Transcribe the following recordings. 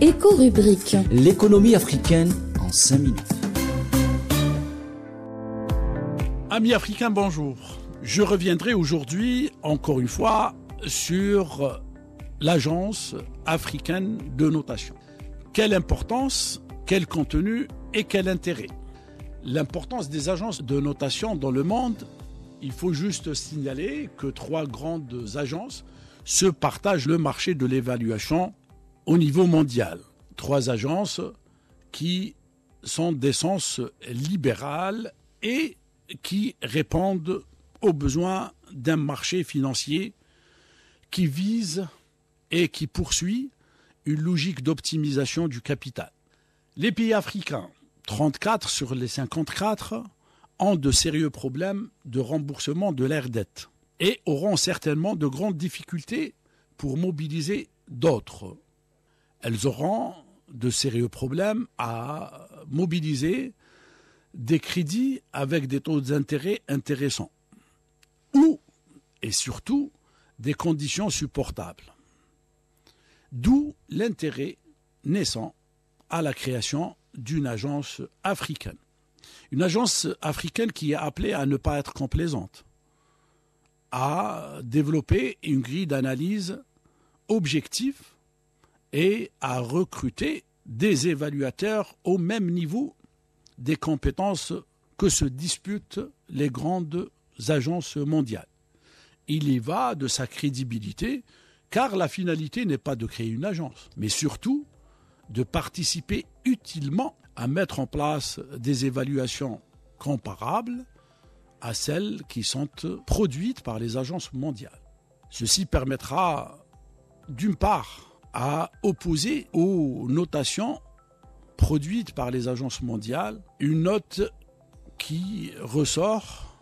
Éco-rubrique. L'économie africaine en 5 minutes. Amis africains, bonjour. Je reviendrai aujourd'hui, encore une fois, sur l'Agence africaine de notation. Quelle importance, quel contenu et quel intérêt? L'importance des agences de notation dans le monde, il faut juste signaler que 3 grandes agences se partagent le marché de l'évaluation au niveau mondial. 3 agences qui sont d'essence libérale et qui répondent aux besoins d'un marché financier qui vise et qui poursuit une logique d'optimisation du capital. Les pays africains, 34 sur les 54, ont de sérieux problèmes de remboursement de leurs dettes et auront certainement de grandes difficultés pour mobiliser d'autres. Elles auront de sérieux problèmes à mobiliser des crédits avec des taux d'intérêt intéressants ou, et surtout, des conditions supportables. D'où l'intérêt naissant à la création d'une agence africaine. Une agence africaine qui est appelée à ne pas être complaisante, à développer une grille d'analyse objective et à recruter des évaluateurs au même niveau des compétences que se disputent les grandes agences mondiales. Il y va de sa crédibilité, car la finalité n'est pas de créer une agence, mais surtout de participer utilement à mettre en place des évaluations comparables à celles qui sont produites par les agences mondiales. Ceci permettra, d'une part, à opposer aux notations produites par les agences mondiales une note qui ressort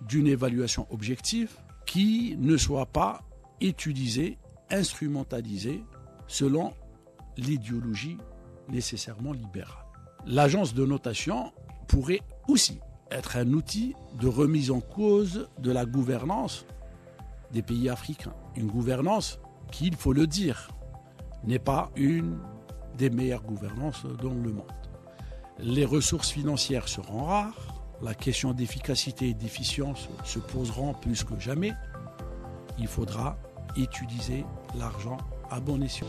d'une évaluation objective, qui ne soit pas utilisée, instrumentalisée selon l'idéologie nécessairement libérale. L'agence de notation pourrait aussi être un outil de remise en cause de la gouvernance des pays africains. Une gouvernance qui, il faut le dire, n'est pas une des meilleures gouvernances dans le monde. Les ressources financières seront rares, la question d'efficacité et d'efficience se poseront plus que jamais. Il faudra utiliser l'argent à bon escient.